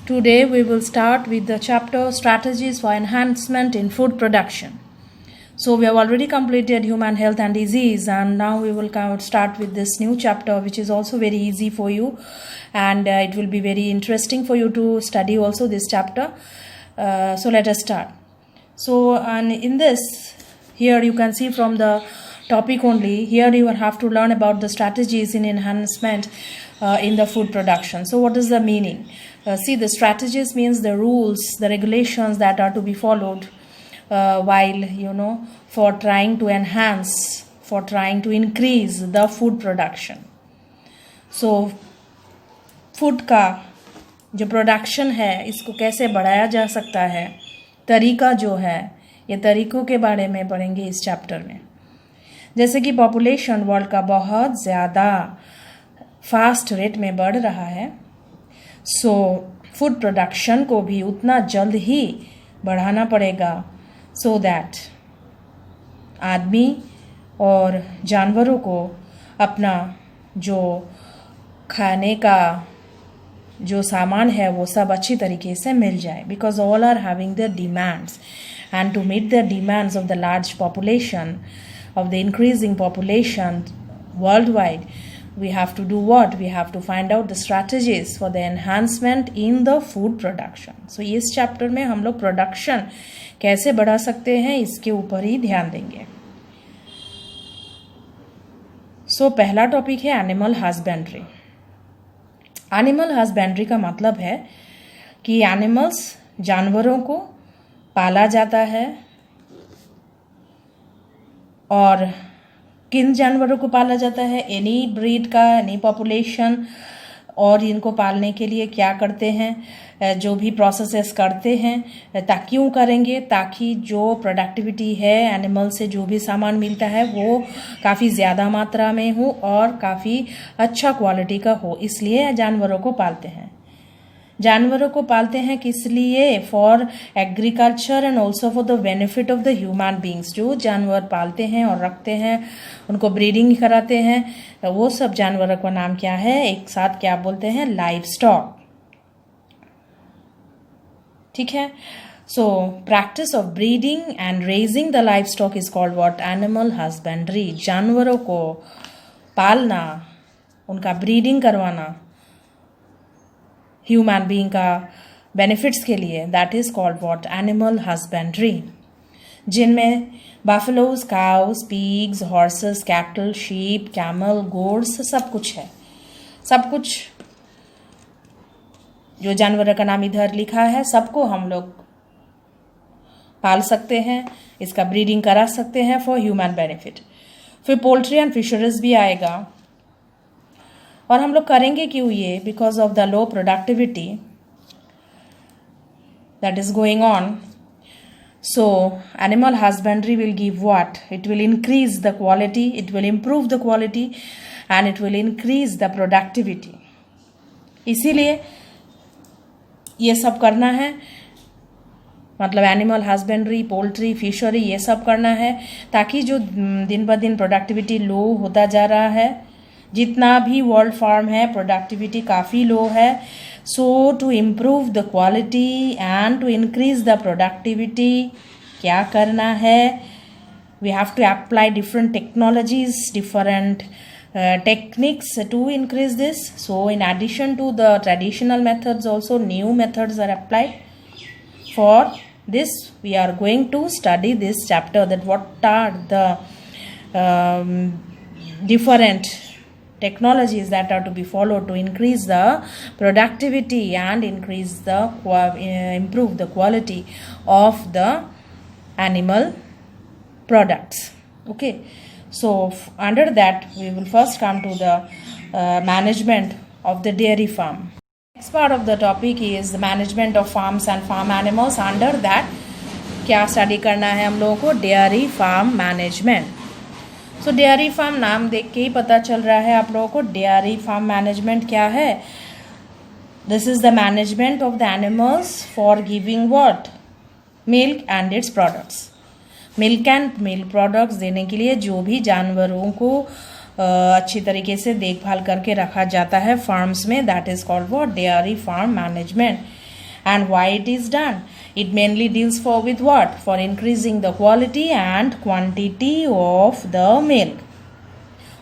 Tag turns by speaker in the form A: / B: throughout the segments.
A: Today we will start with the chapter Strategies for Enhancement in Food Production. So we have already completed Human Health and Disease, and now we will start with this new chapter, which is also very easy for you, and it will be very interesting for you to study also this chapter. So let us start. So and in this, here you can see from the topic only, here you will have to learn about the strategies in enhancement in the food production. So what is the meaning? See, the strategies means the rules, the regulations that are to be followed while for trying to enhance, for trying to increase the food production. So food का जो production है इसको कैसे बढ़ाया जा सकता है, तरीका जो है, ये तरीकों के बारे में पढ़ेंगे इस चैप्टर में. जैसे कि पॉपुलेशन वर्ल्ड का बहुत ज़्यादा फास्ट रेट में बढ़ रहा है, सो फूड प्रोडक्शन को भी उतना जल्द ही बढ़ाना पड़ेगा सो दैट आदमी और जानवरों को अपना जो खाने का जो सामान है वो सब अच्छी तरीके से मिल जाए. Because all are having their demands, and to meet the demands of the large population, of the increasing population worldwide, we have to do what? We have to find out the strategies for the enhancement in the food production. So इस chapter में हम लोग production कैसे बढ़ा सकते हैं इसके ऊपर ही ध्यान देंगे. So पहला टॉपिक है एनिमल हस्बेंड्री. एनिमल हस्बेंड्री का मतलब है कि एनिमल्स, जानवरों को पाला जाता है, और किन जानवरों को पाला जाता है, एनी ब्रीड का, एनी पॉपुलेशन, और इनको पालने के लिए क्या करते हैं, जो भी प्रोसेसेस करते हैं, क्यों करेंगे, ताकि जो प्रोडक्टिविटी है एनिमल से जो भी सामान मिलता है वो काफ़ी ज़्यादा मात्रा में हो और काफ़ी अच्छा क्वालिटी का हो. इसलिए जानवरों को पालते हैं. जानवरों को पालते हैं किस लिए? For agriculture and also for the benefit of the human beings. जो जानवर पालते हैं और रखते हैं, उनको ब्रीडिंग कराते हैं, वो सब जानवरों का नाम क्या है, एक साथ क्या बोलते हैं? Live stock. ठीक है. So practice of breeding and raising the live stock is called what? Animal husbandry. जानवरों को पालना, उनका ब्रीडिंग करवाना ह्यूमन बीइंग का बेनिफिट्स के लिए, that is called what? Animal husbandry. जिनमें buffaloes, cows, pigs, horses, cattle, sheep, camel, goats, सब कुछ है. सब कुछ जो जानवर का नाम इधर लिखा है, सबको हम लोग पाल सकते हैं, इसका ब्रीडिंग करा सकते हैं फॉर ह्यूमन बेनिफिट. फिर पोल्ट्री एंड फिशरीज भी आएगा, और हम लोग करेंगे क्यों ये? Because of the low productivity that is going on. So animal husbandry will give what? It will increase the quality, it will improve the quality, and it will increase the productivity. इसीलिए ये सब करना है, मतलब animal husbandry, poultry, fishery, ये सब करना है, ताकि जो दिन ब दिन प्रोडक्टिविटी लो होता जा रहा है, जितना भी वर्ल्ड फार्म है प्रोडक्टिविटी काफ़ी लो है. So to improve the quality and to increase the productivity क्या करना है? We have to apply different technologies, different techniques to increase this. So in addition to the traditional methods, also new methods are applied. For this we are going to study this chapter, that what are the different technologies that are to be followed to increase the productivity and increase the improve the quality of the animal products. Okay. So under that we will first come to the management of the dairy farm. Next part of the topic is the management of farms and farm animals. Under that क्या study करना है हम लोगों को? Dairy farm management. So dairy farm नाम देख के ही पता चल रहा है आप लोगों को डेयरी फार्म मैनेजमेंट क्या है. This is the management of the animals for giving what? Milk and its products. Milk and milk products देने के लिए जो भी जानवरों को अच्छी तरीके से देखभाल करके रखा जाता है फार्म्स में, that is called what? Dairy farm management. And why it is done? It mainly deals with what? For increasing the quality and quantity of the milk.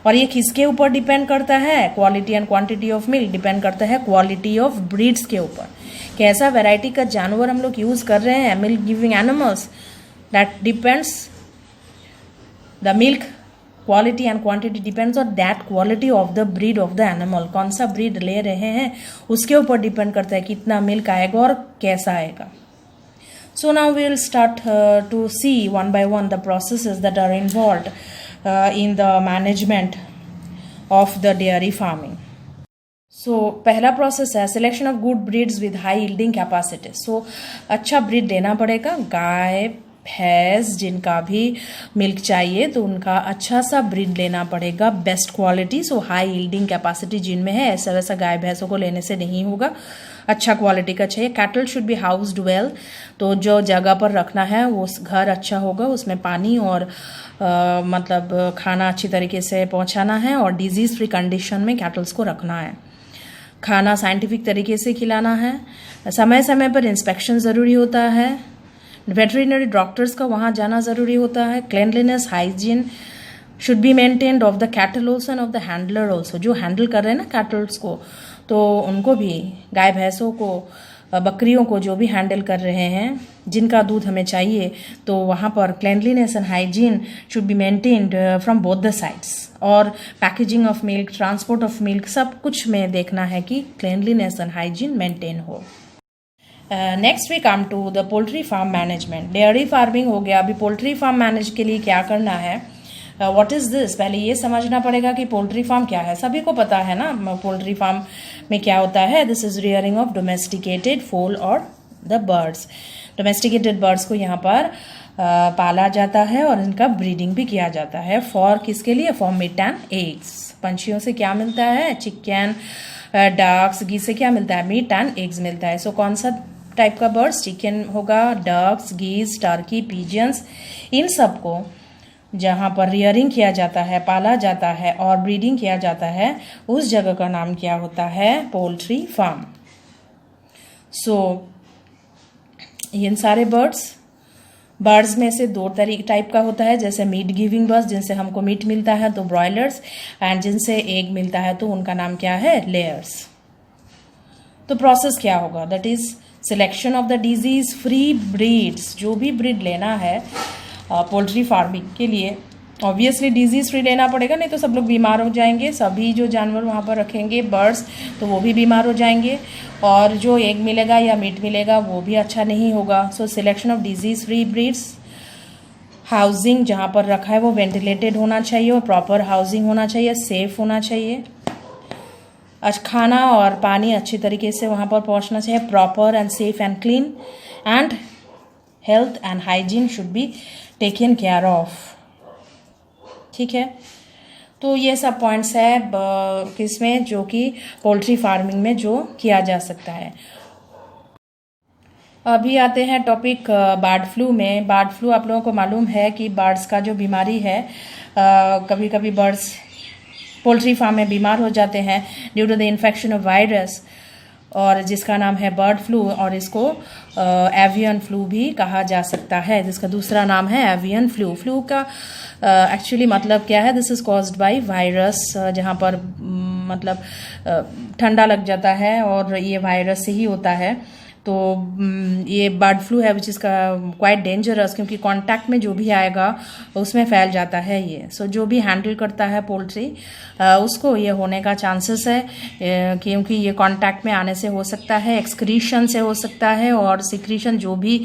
A: और ये किसके ऊपर डिपेंड करता है? Quality and quantity of milk depend करता है quality of breeds के ऊपर। कैसा वैरायटी का जानवर हम लोग यूज कर रहे हैं, milk giving animals, that depends, the milk quality and quantity depends on that quality of the breed of the animal. कौन सा ब्रीड ले रहे हैं उसके ऊपर डिपेंड करता है कितना मिल्क आएगा और कैसा आएगा। So now we will start to see one by one the processes that are involved in the management of the dairy farming. So पहला प्रोसेस है selection of good breeds with high yielding capacity. So अच्छा breed लेना पड़ेगा। गाय भैंस जिनका भी milk चाहिए तो उनका अच्छा सा ब्रीड लेना पड़ेगा, बेस्ट क्वालिटी, सो हाई यील्डिंग कैपेसिटी जिनमें है। ऐसा वैसा गाय भैंसों को लेने से नहीं होगा, अच्छा क्वालिटी का चाहिए। Cattle should be housed well, तो जो जगह पर रखना है वो घर अच्छा होगा, उसमें पानी और मतलब खाना अच्छी तरीके से पहुंचाना है और डिजीज फ्री कंडीशन में कैटल्स को रखना है। खाना साइंटिफिक तरीके से खिलाना है, समय समय पर इंस्पेक्शन ज़रूरी होता है, वेटरिनरी डॉक्टर्स का वहाँ जाना ज़रूरी होता है। Cleanliness hygiene should be maintained of the cattle also end of the handler also. जो हैंडल कर रहे हैं ना कैटल्स को, तो उनको भी, गाय भैंसों को, बकरियों को जो भी हैंडल कर रहे हैं, जिनका दूध हमें चाहिए, तो वहाँ पर cleanliness and hygiene should be maintained from both the sides. और packaging of milk, transport of milk, सब कुछ में देखना है कि क्लेनलीनेस एंड हाइजीन मेंटेन हो। Next we come to the poultry farm management. Dairy farming हो गया, अभी पोल्ट्री फार्म मैनेज के लिए क्या करना है, व्हाट इज दिस? पहले ये समझना पड़ेगा कि पोल्ट्री फार्म क्या है। सभी को पता है ना पोल्ट्री फार्म में क्या होता है। This is rearing of domesticated फोल और द बर्ड्स। डोमेस्टिकेटेड बर्ड्स को यहाँ पर पाला जाता है और इनका ब्रीडिंग भी किया जाता है। फॉर किसके लिए? For meet and eggs. पंछियों से क्या मिलता है? चिकन, डक्स, गी से क्या मिलता है? मीट एंड एग्स मिलता है। सो कौन सा टाइप का बर्ड्स? चिकन होगा, डक्स, गीज, टर्की, पिजन्स, इन सबको जहाँ पर रियरिंग किया जाता है, पाला जाता है और ब्रीडिंग किया जाता है, उस जगह का नाम क्या होता है? Poultry farm. सो इन सारे बर्ड्स में से दो टाइप का होता है, जैसे मीट गिविंग बर्ड्स, जिनसे हमको मीट मिलता है तो ब्रॉयलर्स, एंड जिनसे एग मिलता है तो उनका नाम क्या है? लेयर्स। तो प्रोसेस क्या होगा? That is selection of the disease free breeds. जो भी ब्रीड लेना है पोल्ट्री फार्मिंग के लिए, ऑब्वियसली डिजीज फ्री लेना पड़ेगा, नहीं तो सब लोग बीमार हो जाएंगे। सभी जो जानवर वहाँ पर रखेंगे बर्ड्स, तो वो भी बीमार हो जाएंगे, और जो एग मिलेगा या मीट मिलेगा वो भी अच्छा नहीं होगा। So selection of disease free breeds. Housing जहाँ पर रखा है वो वेंटिलेटेड होना चाहिए और प्रॉपर हाउसिंग होना चाहिए, सेफ होना चाहिए। खाना और पानी अच्छी तरीके से वहाँ पर पहुँचना चाहिए, proper and safe and clean, and health and hygiene should be taken care of. ठीक है, तो ये सब पॉइंट्स है किसमें, जो कि पोल्ट्री फार्मिंग में जो किया जा सकता है। अभी आते हैं टॉपिक बर्ड फ्लू में। बर्ड फ्लू आप लोगों को मालूम है कि बर्ड्स का जो बीमारी है, कभी कभी बर्ड्स पोल्ट्री फार्म में बीमार हो जाते हैं due to the infection of virus, और जिसका नाम है बर्ड फ्लू, और इसको एवियन फ्लू भी कहा जा सकता है, जिसका दूसरा नाम है एवियन फ्लू। फ्लू का एक्चुअली मतलब क्या है? This is caused by virus, जहाँ पर मतलब ठंडा लग जाता है और ये वायरस से ही होता है। तो ये बर्ड फ्लू है विच इज़ क्वाइट डेंजरस, क्योंकि कांटेक्ट में जो भी आएगा उसमें फैल जाता है ये। सो जो भी हैंडल करता है पोल्ट्री, उसको ये होने का चांसेस है, क्योंकि ये कांटेक्ट में आने से हो सकता है, एक्सक्रीशन से हो सकता है, और सिक्रीशन जो भी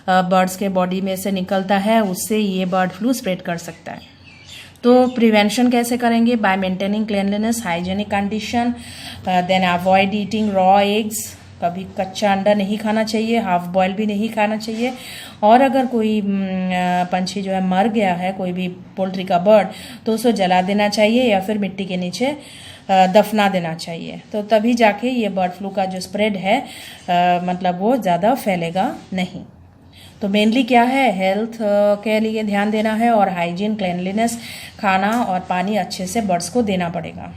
A: बर्ड्स के बॉडी में से निकलता है उससे ये बर्ड फ्लू स्प्रेड कर सकता है। तो प्रिवेंशन कैसे करेंगे? By maintaining cleanliness, hygienic condition, then avoid eating raw eggs. कभी कच्चा अंडा नहीं खाना चाहिए, हाफ बॉयल भी नहीं खाना चाहिए, और अगर कोई पंछी जो है मर गया है, कोई भी पोल्ट्री का बर्ड, तो उसको जला देना चाहिए या फिर मिट्टी के नीचे दफना देना चाहिए। तो तभी जाके ये बर्ड फ्लू का जो स्प्रेड है मतलब वो ज़्यादा फैलेगा नहीं। तो मेनली क्या है? हेल्थ के लिए ध्यान देना है, और हाइजीन, क्लीनलीनेस, खाना और पानी अच्छे से बर्ड्स को देना पड़ेगा।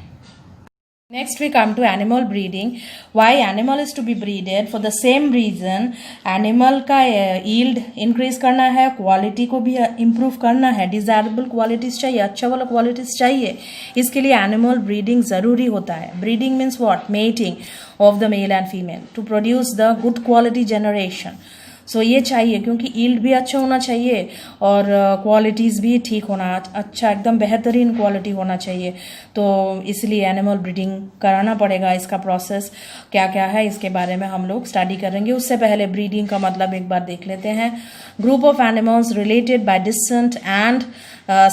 A: Next we come to animal breeding. Why animal is to be breeded? For the same reason, animal का yield increase करना है, quality को भी improve करना है, desirable qualities चाहिए, अच्छा वाला qualities चाहिए, इसके लिए animal breeding ज़रूरी होता है. Breeding means what? Mating of the male and female to produce the good quality generation. सो ये चाहिए क्योंकि ईल्ड भी अच्छा होना चाहिए और क्वालिटीज़ भी ठीक होना, अच्छा एकदम बेहतरीन क्वालिटी होना चाहिए. तो इसलिए एनिमल ब्रीडिंग कराना पड़ेगा. इसका प्रोसेस क्या क्या है इसके बारे में हम लोग स्टडी करेंगे. उससे पहले ब्रीडिंग का मतलब एक बार देख लेते हैं. Group of animals related by distant and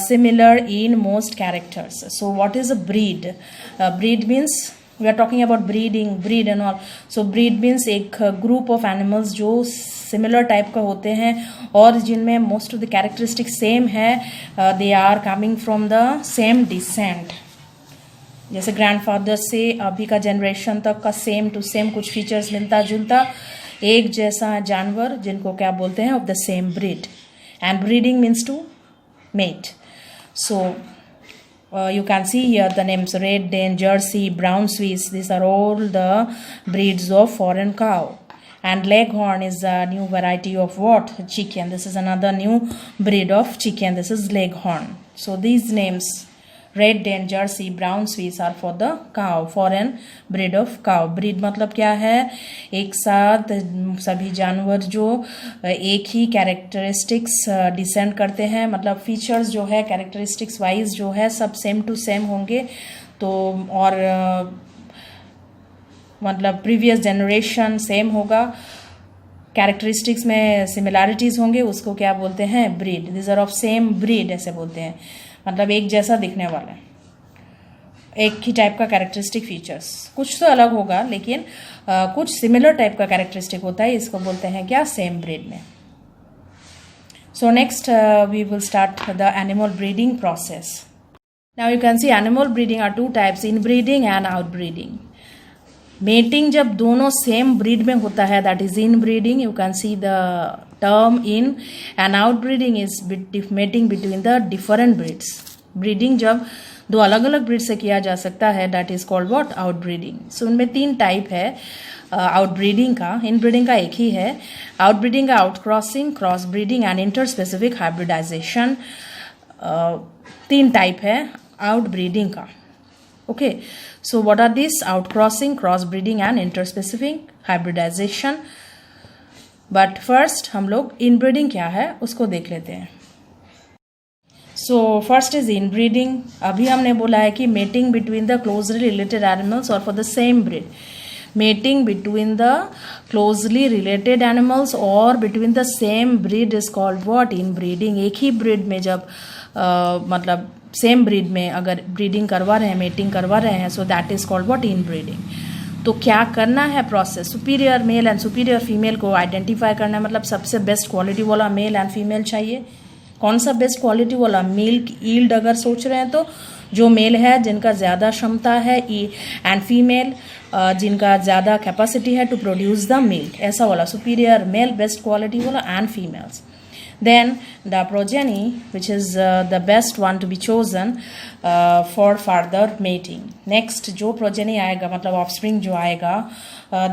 A: similar in most characters. So what is a breed? Breed means we are talking about breed and all. So breed means एक group of animals जो similar type का होते हैं और जिनमें most of the characteristics same है. They are coming from the same descent. जैसे grandfather से अभी का generation तक का same to same कुछ features मिलता जुलता एक जैसा जानवर जिनको क्या बोलते हैं of the same breed. And breeding means to mate. So you can see here the names Red Dane, Jersey, Brown Swiss. These are all the breeds of foreign cow. And Leghorn is a new variety of what? Chicken. This is another new breed of chicken. This is Leghorn. So these names Red Dane, Jersey, Brown Swiss are for the cow, foreign breed of cow. Breed मतलब क्या है? एक साथ सभी जानवर जो एक ही characteristics descend करते हैं, मतलब फीचर्स जो है कैरेक्टरिस्टिक्स वाइज जो है सब सेम टू सेम होंगे. तो और मतलब प्रीवियस जनरेशन सेम होगा, कैरेक्टरिस्टिक्स में सिमिलैरिटीज़ होंगे, उसको क्या बोलते हैं? Breed. This are of same breed ऐसे बोलते हैं. मतलब एक जैसा दिखने वाला है, एक ही टाइप का कैरेक्टरिस्टिक फीचर्स, कुछ तो अलग होगा लेकिन कुछ सिमिलर टाइप का कैरेक्टरिस्टिक होता है. इसको बोलते हैं क्या? सेम ब्रीड में. So next we will start the animal breeding process. Now you can see animal breeding are two types, inbreeding and outbreeding. Mating जब दोनों सेम ब्रीड में होता है that is inbreeding. You can see the term in. And outbreeding is mating between the different breeds. Breeding जब दो अलग अलग breed से किया जा सकता है that is called what? Out breeding. So उनमें तीन टाइप है आउट ब्रीडिंग का. इन ब्रीडिंग का एक ही है. आउट ब्रीडिंग का outcrossing, crossbreeding and interspecific hybridisation. तीन टाइप है आउट ब्रीडिंग का. Okay, so what are these? Outcrossing, crossbreeding and interspecific hybridization. But first हम लोग inbreeding क्या है उसको देख लेते हैं. So first is inbreeding. अभी हमने बोला है कि mating between the closely related animals or for the same breed. Mating between the closely related animals or between the same breed is called what? Inbreeding. एक ही breed में जब मतलब same breed में अगर ब्रीडिंग करवा रहे हैं, मेटिंग करवा रहे हैं, so that is called what? In breeding. तो क्या करना है process? Superior male and superior female को आइडेंटिफाई करना है. मतलब सबसे बेस्ट क्वालिटी वाला मेल एंड फीमेल चाहिए. कौन सा बेस्ट क्वालिटी वाला? मिल्क ईल्ड अगर सोच रहे हैं तो जो मेल है जिनका ज़्यादा क्षमता है एंड फीमेल जिनका ज़्यादा कैपेसिटी है टू प्रोड्यूस द मिल्क, ऐसा वाला सुपीरियर मेल बेस्ट क्वालिटी वाला and females. Then the progeny, which is the best one to be chosen for further mating. Next जो progeny आएगा मतलब offspring जो आएगा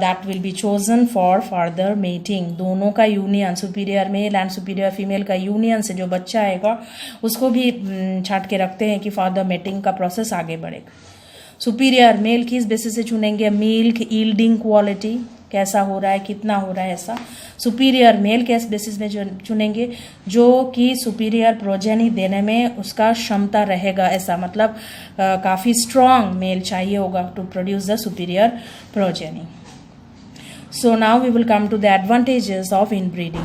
A: that will be chosen for further mating. दोनों का union, superior male and superior female का union से जो बच्चा आएगा उसको भी छांट के रखते हैं कि फर्दर मेटिंग का प्रोसेस आगे बढ़ेगा. सुपीरियर मेल किस बेसिस से चुनेंगे? मिल्क ईल्डिंग क्वालिटी कैसा हो रहा है, कितना हो रहा है, ऐसा. सुपीरियर मेल किस बेसिस में चुनेंगे? जो कि सुपीरियर प्रोजेनी देने में उसका क्षमता रहेगा, ऐसा मतलब काफ़ी स्ट्रॉन्ग मेल चाहिए होगा to produce the superior progeny. So now we will come to the advantages of inbreeding.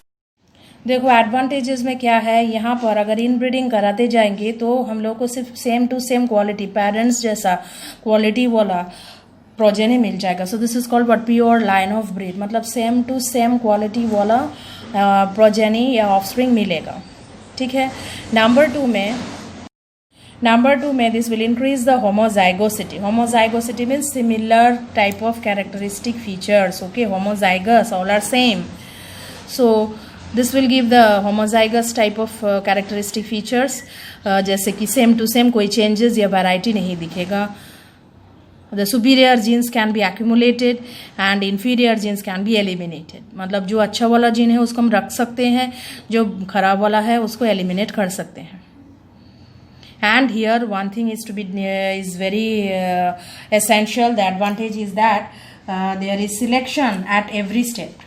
A: देखो एडवांटेजेस में क्या है, यहाँ पर अगर इनब्रीडिंग कराते जाएंगे तो हम लोग को सिर्फ same to same quality, parents जैसा क्वालिटी वाला प्रोजेनी मिल जाएगा. So this is called what? Pure line of breed. मतलब सेम टू सेम क्वालिटी वाला प्रोजेनी या ऑफस्प्रिंग मिलेगा. ठीक है. नंबर टू में this will increase the homozygosity. Homozygosity means similar type of characteristic features. Okay, homozygous all are same. So this will give the homozygous type of characteristic features. जैसे कि same to same कोई changes या variety नहीं दिखेगा. the superior genes can be accumulated and inferior genes can be eliminated. मतलब जो अच्छा वाला जीन है उसको हम रख सकते हैं, जो खराब वाला है उसको एलिमिनेट कर सकते हैं. And here one thing is to be is very essential. The advantage is that there is selection at every step.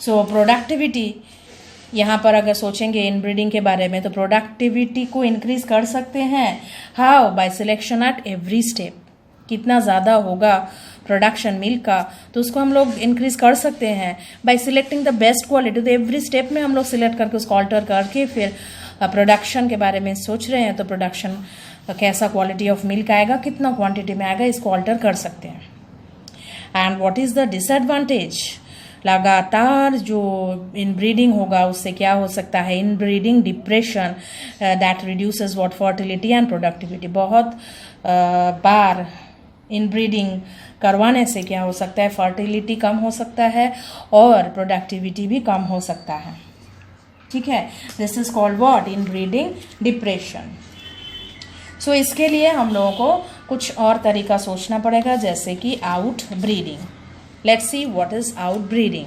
A: So productivity, यहाँ पर अगर सोचेंगे इनब्रीडिंग के बारे में तो प्रोडक्टिविटी को इंक्रीज कर सकते हैं. How? By selection at every step. कितना ज़्यादा होगा प्रोडक्शन मिल्क का तो उसको हम लोग इंक्रीज कर सकते हैं bye selecting the best quality. तो एवरी स्टेप में हम लोग सिलेक्ट करके उसको ऑल्टर करके फिर प्रोडक्शन के बारे में सोच रहे हैं तो प्रोडक्शन कैसा क्वालिटी ऑफ मिल्क आएगा, कितना क्वांटिटी में आएगा, इसको ऑल्टर कर सकते हैं. And what is the disadvantage? लगातार जो इनब्रीडिंग होगा उससे क्या हो सकता है? Inbreeding depression that reduces what fertility and productivity. बहुत बार इनब्रीडिंग करवाने से क्या हो सकता है? फर्टिलिटी कम हो सकता है और प्रोडक्टिविटी भी कम हो सकता है. ठीक है, this is called what? Inbreeding depression. So इसके लिए हम लोगों को कुछ और तरीका सोचना पड़ेगा, जैसे कि out breeding. Let's see what is outbreeding.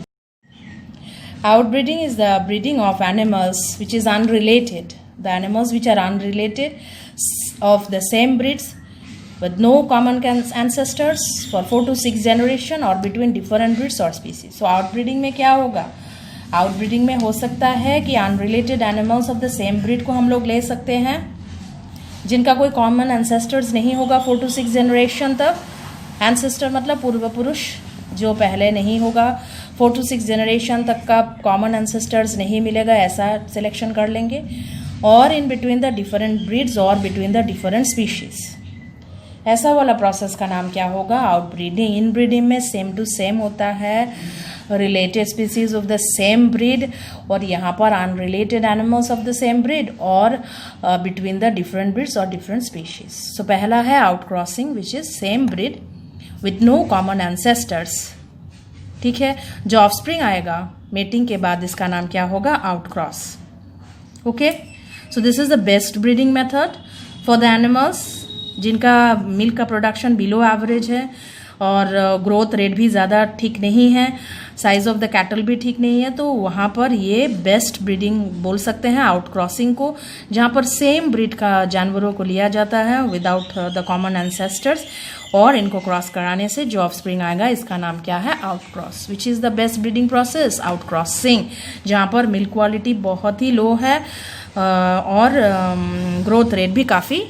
A: Outbreeding is the breeding of animals which is unrelated. The animals which are unrelated of the same breeds with no common ancestors for 4 to 6 generation or between different breeds or species. So outbreeding में क्या होगा? Outbreeding में हो सकता है कि unrelated animals of the same breed को हम लोग ले सकते हैं जिनका कोई common ancestors नहीं होगा 4 to 6 generation तक. Ancestor मतलब पूर्व पुरुष जो पहले नहीं होगा, 4 to 6 जनरेशन तक का कॉमन एंसेस्टर्स नहीं मिलेगा, ऐसा सिलेक्शन कर लेंगे. और in between the different breeds और बिटवीन द डिफरेंट स्पीशीज, ऐसा वाला प्रोसेस का नाम क्या होगा? आउटब्रीडिंग. इनब्रीडिंग में सेम टू सेम होता है, related species of the same breed, और यहाँ पर unrelated animals of the same breed और बिटवीन द डिफरेंट ब्रीड्स और डिफरेंट स्पीशीज. सो पहला है out crossing which is same breed with no common ancestors. ठीक है, जो ऑफस्प्रिंग आएगा मेटिंग के बाद इसका नाम क्या होगा? Outcross. Okay, so this is the best breeding method for the animals जिनका मिल्क का प्रोडक्शन बिलो एवरेज है और ग्रोथ रेट भी ज़्यादा ठीक नहीं है, साइज ऑफ द कैटल भी ठीक नहीं है. तो वहाँ पर ये बेस्ट ब्रीडिंग बोल सकते हैं आउट क्रॉसिंग को, जहाँ पर सेम ब्रीड का जानवरों को लिया जाता है विदाउट द कॉमन एंसेस्टर्स, और इनको क्रॉस कराने से जो ऑफस्प्रिंग आएगा इसका नाम क्या है? Out cross. Which is the best breeding process? Out crossing, जहाँ पर मिल्क क्वालिटी बहुत ही लो है और ग्रोथ रेट भी काफ़ी.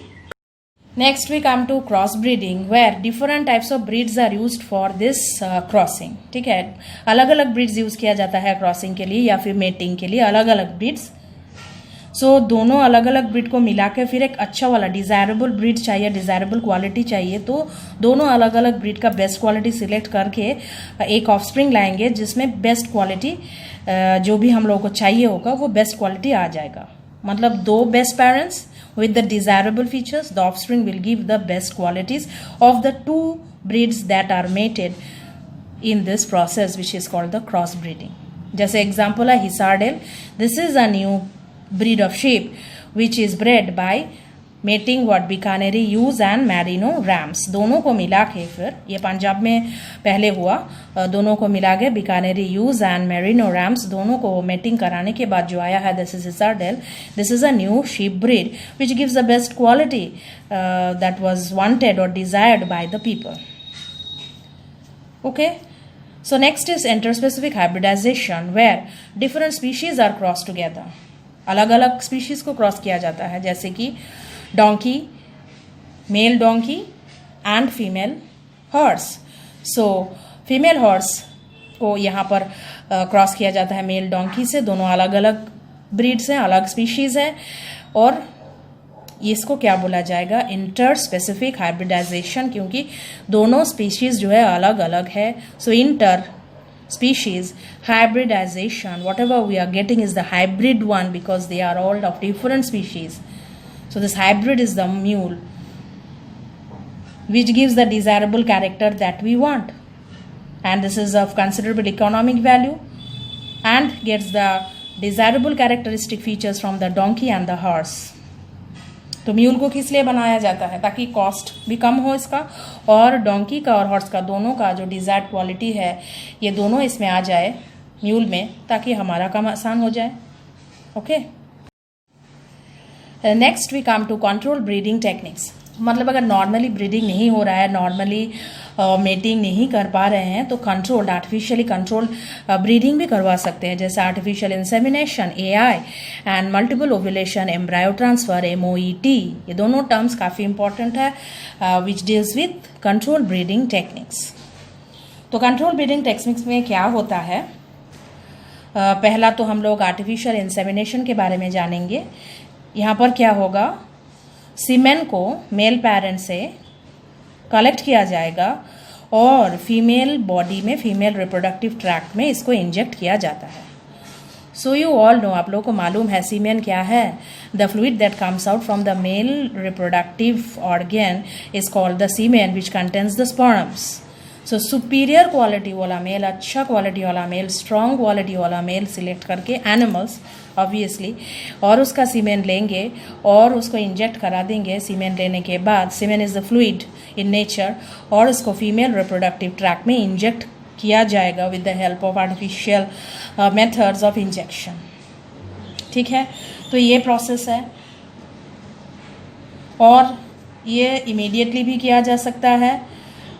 A: Next we come to cross breeding where different types of breeds are used for this crossing. ठीक है, अलग अलग breeds यूज किया जाता है क्रॉसिंग के लिए या फिर मेटिंग के लिए, अलग अलग breeds. सो दोनों अलग अलग ब्रीड को मिला के फिर एक अच्छा वाला डिज़ायरेबल ब्रीड चाहिए, डिज़ायरेबल क्वालिटी चाहिए, तो दोनों अलग अलग ब्रीड का बेस्ट क्वालिटी सिलेक्ट करके एक ऑफस्प्रिंग लाएंगे जिसमें बेस्ट क्वालिटी जो भी हम लोगों को चाहिए होगा वो बेस्ट क्वालिटी आ जाएगा. मतलब दो best parents with the desirable features, the offspring will give the best qualities of the two breeds that are mated in this process which is called the cross breeding. जैसे example है Hissardale. This is a new breed of sheep which is bred by mating what Bikaneri ewes and merino rams. दोनों को मिला के फिर ये पंजाब में पहले हुआ, दोनों को मिला के Bikaneri ewes and merino rams दोनों को मेटिंग कराने के बाद जो आया है this is Hissardale. This is a new sheep breed which gives the best quality that was wanted और desired by the people. Okay, so next is interspecific hybridization where different species are crossed together. अलग अलग species को cross किया जाता है, जैसे कि donkey, mail donkey and female horse. So female horse को यहाँ पर क्रॉस किया जाता है मेल डोंकी से. दोनों अलग अलग ब्रीड्स हैं, अलग स्पीशीज है, और इसको क्या बोला जाएगा? इंटर स्पेसिफिक हाइब्रिडाइजेशन, क्योंकि दोनों स्पीशीज जो है अलग अलग है. सो inter species hybridization, whatever we are getting is the hybrid one because they are all of different species. So this hybrid is the mule which gives the desirable character that we want, and this is of considerable economic value and gets the desirable characteristic features from the donkey and the horse. तो mule को किस लिए बनाया जाता है? ताकि cost भी कम हो इसका, और डोंकी का और हॉर्स का दोनों का जो डिजायर्ड क्वालिटी है ये दोनों इसमें आ जाए म्यूल में, ताकि हमारा काम आसान हो जाए। Okay, next we come to control breeding techniques. मतलब अगर नॉर्मली ब्रीडिंग नहीं हो रहा है, नॉर्मली मेटिंग नहीं कर पा रहे हैं, तो कंट्रोल्ड आर्टिफिशियली कंट्रोल ब्रीडिंग भी करवा सकते हैं, जैसे artificial insemination AI and multiple ovulation, embryo transfer MOET। ये दोनों टर्म्स काफ़ी इंपॉर्टेंट है which deals with control breeding techniques. तो कंट्रोल ब्रीडिंग टेक्निक्स में क्या होता है? पहला तो हम लोग आर्टिफिशियल इंसेमिनेशन के बारे में जानेंगे। यहाँ पर क्या होगा, सीमेन को मेल पेरेंट से कलेक्ट किया जाएगा और फीमेल बॉडी में, फीमेल रिप्रोडक्टिव ट्रैक्ट में इसको इंजेक्ट किया जाता है। सो यू ऑल नो, आप लोगों को मालूम है सीमेन क्या है? The fluid that comes out from the male reproductive organ is called the semen which contains the sperms. So superior quality वाला मेल, अच्छा क्वालिटी वाला मेल, स्ट्रॉन्ग क्वालिटी वाला मेल सिलेक्ट करके एनिमल्स ऑब्वियसली, और उसका सीमेन लेंगे और उसको इंजेक्ट करा देंगे। सीमेन लेने के बाद, semen is the fluid in nature, और उसको फीमेल रिप्रोडक्टिव ट्रैक्ट में इंजेक्ट किया जाएगा with the help of artificial methods of injection. ठीक है, तो ये प्रोसेस है, और ये इमीडिएटली भी किया जा सकता है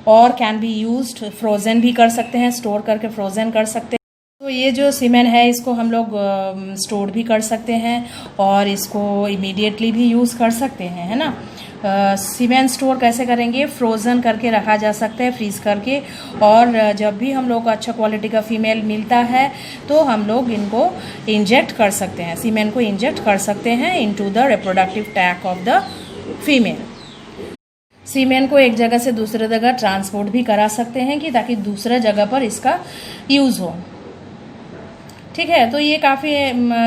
A: और कैन बी यूज्ड, फ्रोज़न भी कर सकते हैं, स्टोर करके फ्रोज़न कर सकते हैं। तो ये जो सीमेन है इसको हम लोग स्टोर भी कर सकते हैं और इसको इमीडिएटली भी यूज़ कर सकते हैं, है ना। सीमेन स्टोर कैसे करेंगे? फ्रोज़न करके रखा जा सकता है, फ्रीज करके, और जब भी हम लोग को अच्छा क्वालिटी का फीमेल मिलता है तो हम लोग इनको इंजेक्ट कर सकते हैं, सीमेन को इंजेक्ट कर सकते हैं into the reproductive tract of the female. Semen को एक जगह से दूसरे जगह ट्रांसपोर्ट भी करा सकते हैं कि ताकि दूसरे जगह पर इसका यूज़ हो। ठीक है, तो ये काफ़ी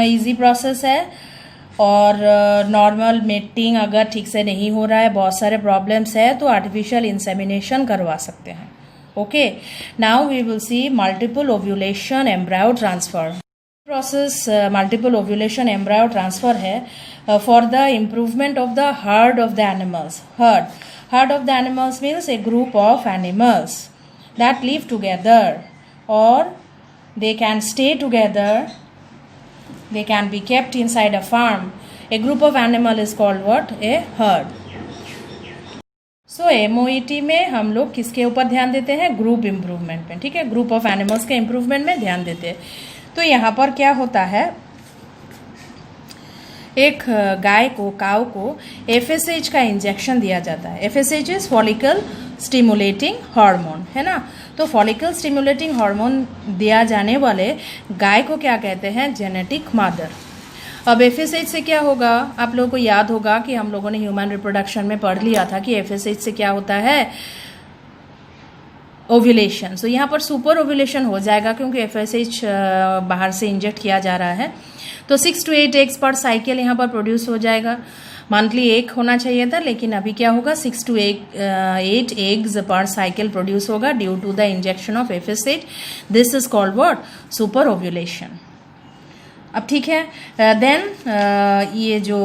A: इजी प्रोसेस है, और नॉर्मल मेटिंग अगर ठीक से नहीं हो रहा है, बहुत सारे प्रॉब्लम्स है, तो आर्टिफिशियल इंसेमिनेशन करवा सकते हैं। Okay, now we will see multiple ovulation embryo transfer. Process multiple ovulation embryo transfer है for the improvement of the herd of the animals. Herd of the animals means a group of animals that live together, or they can stay together, they can be kept inside a farm. A group of animal is called what? A herd. So MOET में हम लोग किसके ऊपर ध्यान देते हैं? Group improvement में। ठीक है, ग्रुप ऑफ एनिमल्स के इम्प्रूवमेंट में ध्यान देते हैं। तो यहाँ पर क्या होता है, एक गाय को, काऊ को FSH का इंजेक्शन दिया जाता है। FSH is follicle stimulating hormone, है ना। तो फॉलिकल स्टिमुलेटिंग हार्मोन दिया जाने वाले गाय को क्या कहते हैं? Genetic mother. अब FSH से क्या होगा? आप लोगों को याद होगा कि हम लोगों ने ह्यूमन रिप्रोडक्शन में पढ़ लिया था कि FSH से क्या होता है? ओव्यूलेशन। सो यहाँ पर सुपर ओव्यूलेशन हो जाएगा क्योंकि FSH बाहर से इंजेक्ट किया जा रहा है। तो 6 to 8 एग्स पर साइकिल यहाँ पर प्रोड्यूस हो जाएगा। मंथली एक होना चाहिए था, लेकिन अभी क्या होगा? 6 to 8 eggs per cycle produce होगा due to the injection of FSH। This is called what? Superovulation. अब ठीक है, देन ये जो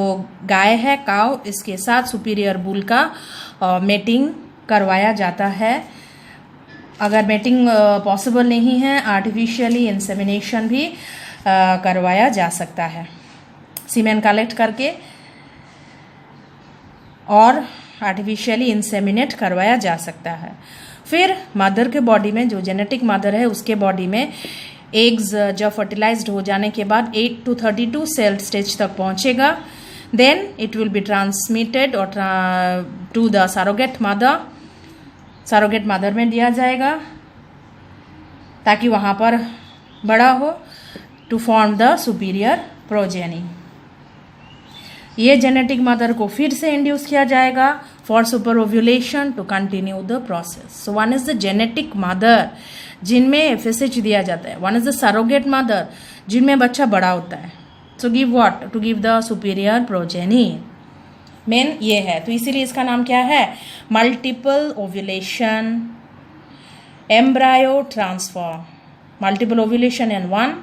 A: गाय है, काउ, इसके साथ सुपीरियर बुल का मेटिंग करवाया जाता है। अगर मेटिंग पॉसिबल नहीं है, आर्टिफिशियली इंसेमिनेशन भी करवाया जा सकता है, सीमेन कलेक्ट करके और आर्टिफिशियली इंसेमिनेट करवाया जा सकता है। फिर मदर के बॉडी में, जो जेनेटिक मदर है उसके बॉडी में एग्स जब फर्टिलाइज्ड हो जाने के बाद 8 to 32 सेल स्टेज तक पहुंचेगा। Then it will be transmitted और to the surrogate mother. Surrogate mother में दिया जाएगा ताकि वहाँ पर बड़ा हो, to form the superior progeny. ये जेनेटिक मदर को फिर से इंड्यूस किया जाएगा for super ovulation to continue the process. So one is the genetic mother जिनमें FSH दिया जाता है, one is the surrogate mother जिनमें बच्चा बड़ा होता है। So give what? To give the superior progeny. Main ये है, तो इसीलिए इसका नाम क्या है? Multiple ovulation embryo transfer. Multiple ovulation in one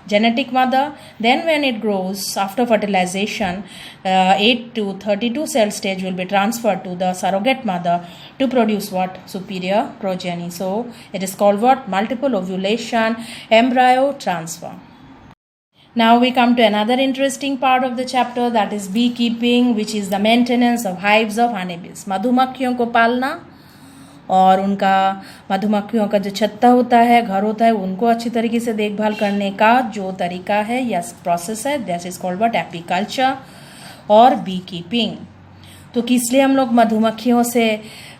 A: genetic mother. Then when it grows after fertilization, 8 to 32 cell stage will be transferred to the surrogate mother to produce what? Superior progeny. So it is called what? Multiple ovulation, embryo transfer. Now we come to another interesting part of the chapter, that is beekeeping, which is the maintenance of hives of honeybees. मधुमक्खियों को पालना और उनका मधुमक्खियों का जो छत्ता होता है, घर होता है, उनको अच्छी तरीके से देखभाल करने का जो तरीका है या प्रोसेस है, that is called what? Apiculture और बी कीपिंग. तो किस लिए हम लोग मधुमक्खियों से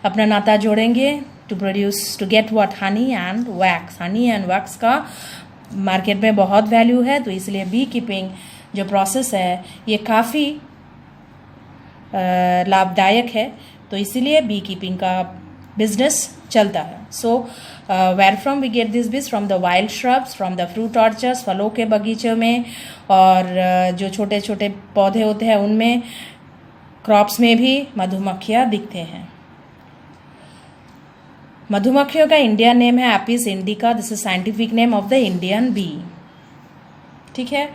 A: अपना नाता जोड़ेंगे? To produce, to get what? Honey and wax. Honey and wax का मार्केट में बहुत वैल्यू है, तो इसलिए बी कीपिंग जो प्रोसेस है ये काफ़ी लाभदायक है, तो इसीलिए बी कीपिंग का बिजनेस चलता है. So where from we get this bees? From the wild shrubs, from the fruit orchards, फलों के बगीचे में, और जो छोटे छोटे पौधे होते हैं उनमें, क्रॉप्स में भी मधुमक्खियाँ दिखते हैं. मधुमक्खियों का इंडियन नेम है एपिस इंडिका. This is scientific name of the Indian bee. ठीक है,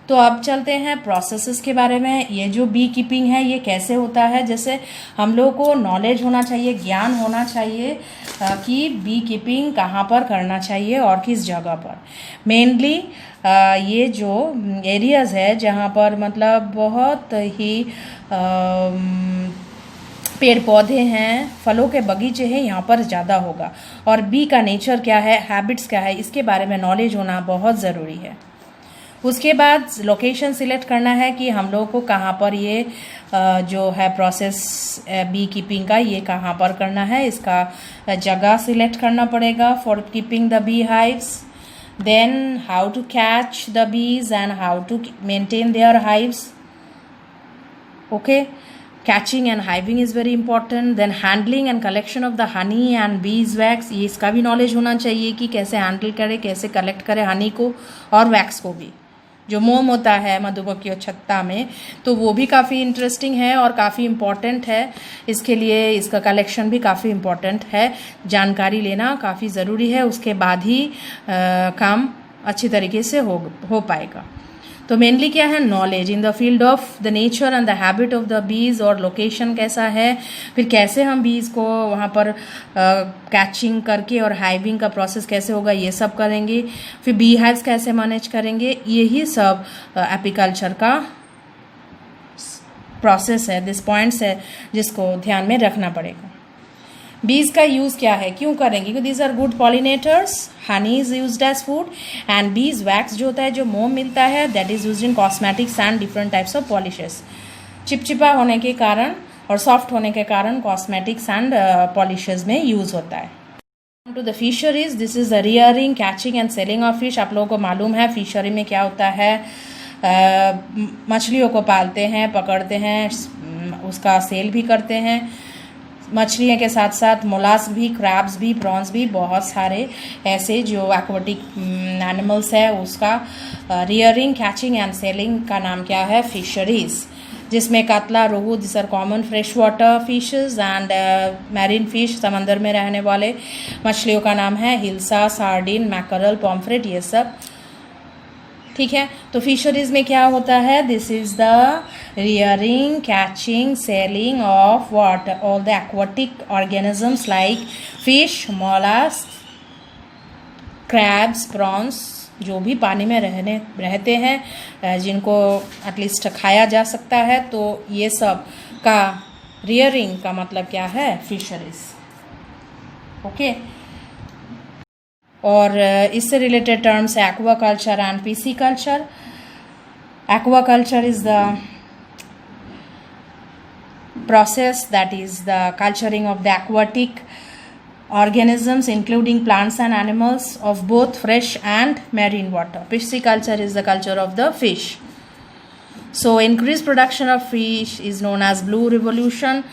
A: तो अब चलते हैं प्रोसेसेस के बारे में. ये जो बी कीपिंग है ये कैसे होता है, जैसे हम लोगों को नॉलेज होना चाहिए, ज्ञान होना चाहिए कि बी कीपिंग कहाँ पर करना चाहिए और किस जगह पर. मेनली ये जो एरियाज है जहाँ पर मतलब बहुत ही पेड़ पौधे हैं, फलों के बगीचे हैं, यहाँ पर ज़्यादा होगा. और बी का नेचर क्या है, हैबिट्स क्या है, इसके बारे में नॉलेज होना बहुत ज़रूरी है. उसके बाद लोकेशन सिलेक्ट करना है कि हम लोगों को कहाँ पर ये जो है प्रोसेस बी कीपिंग का ये कहाँ पर करना है, इसका जगह सिलेक्ट करना पड़ेगा for keeping the bee hives. Then how to catch the bees and how to maintain their hives. Okay, catching and hiving is very important. Then handling and collection of the honey and bees wax, ये इसका भी knowledge होना चाहिए कि कैसे handle करें, कैसे collect करें हनी को और वैक्स को भी. जो मोम होता है मधुमक्खियों छत्ता में, तो वो भी काफ़ी इंटरेस्टिंग है और काफ़ी इम्पॉर्टेंट है. इसके लिए इसका कलेक्शन भी काफ़ी इम्पॉर्टेंट है, जानकारी लेना काफ़ी ज़रूरी है, उसके बाद ही काम अच्छी तरीके से हो पाएगा. तो मेनली क्या है, knowledge in the field of the nature and the habit of the bees, और लोकेशन कैसा है, फिर कैसे हम बीज को वहाँ पर कैचिंग करके और हाइविंग का प्रोसेस कैसे होगा ये सब करेंगे. फिर बी हाइव्स कैसे मैनेज करेंगे, यही सब एपीकल्चर का प्रोसेस है, दिस पॉइंट्स है जिसको ध्यान में रखना पड़ेगा. बीज का यूज क्या है, क्यों करेंगे, क्योंकि these are good pollinators. Honey is used as food and beeswax जो होता है, जो मोम मिलता है, that is used in cosmetics and different types of polishes. चिपचिपा होने के कारण और सॉफ्ट होने के कारण कॉस्मेटिक्स एंड पॉलिशेस में यूज होता है. To the fisheries, this is the rearing, catching and selling of fish. आप लोगों को मालूम है फिशरी में क्या होता है, मछलियों को पालते हैं, पकड़ते हैं, उसका सेल भी करते हैं. मछलियों के साथ साथ मोलास्क भी, क्रैब्स भी, प्रॉन्स भी, बहुत सारे ऐसे जो एक्वाटिक एनिमल्स है, उसका रियरिंग, कैचिंग एंड सेलिंग का नाम क्या है, फिशरीज. जिसमें कतला, रोहू, this are common fresh water fishes and marine fish, समंदर में रहने वाले मछलियों का नाम है हिल्सा, सार्डिन, मैकरल, पॉम्फ्रेट, ये सब. ठीक है, तो फिशरीज में क्या होता है, this is the rearing, catching, selling of what, all the aquatic organisms like fish, mollusc, crabs, prawns, जो भी पानी में रहते हैं, जिनको एटलीस्ट खाया जा सकता है, तो ये सब का रियरिंग का मतलब क्या है, फिशरीज. ओके, और इससे रिलेटेड टर्म्स है aquaculture and pisciculture. Aquaculture is the process, that is the culturing of the aquatic organisms including plants and animals of both fresh and marine water. Pisciculture is the culture of the fish. So increased production of fish is known as Blue Revolution,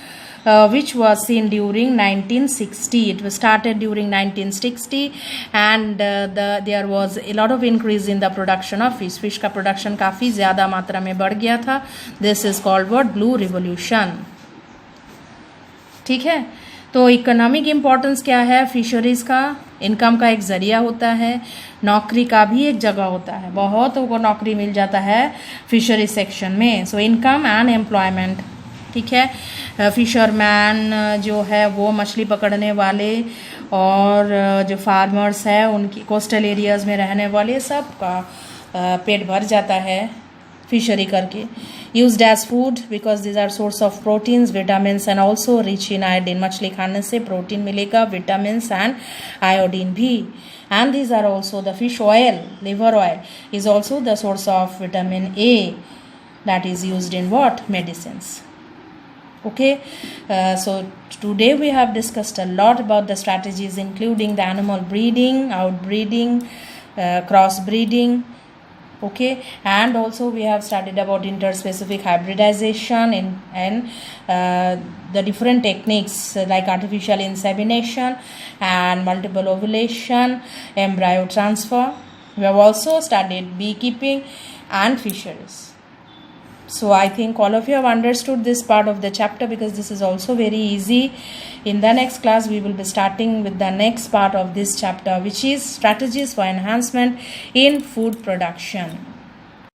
A: which was seen during 1960. It was started during 1960 and there was a lot of increase in the production of fish. Fish का production काफ़ी ज़्यादा मात्रा में बढ़ गया था. This is called what, Blue Revolution. ठीक है, तो इकोनॉमिक इम्पोर्टेंस क्या है? फिशरीज का इनकम का एक जरिया होता है, नौकरी का भी एक जगह होता है, बहुतों को नौकरी मिल जाता है फिशरी सेक्शन में। सो इनकम एंड एम्प्लॉयमेंट, ठीक है। फिशरमैन जो है वो मछली पकड़ने वाले, और जो फार्मर्स है उनकी कोस्टल एरियाज़ में रहने वाले सब का पेट भर जाता है फिशरी करके। Used as food because these are source of proteins, vitamins and also rich in iodine. मछली खाने से प्रोटीन मिलेगा, विटामिन्स एंड आयोडीन भी। And these are also the fish oil, liver oil is also the source of vitamin A that is used in what? Medicines. Okay, so today we have discussed a lot about the strategies including the animal breeding, outbreeding, crossbreeding. Okay, and also we have studied about interspecific hybridization and the different techniques like artificial insemination and multiple ovulation, embryo transfer. We have also studied beekeeping and fisheries. So I think all of you have understood this part of the chapter because this is also very easy. In the next class we will be starting with the next part of this chapter, which is strategies for enhancement in food production.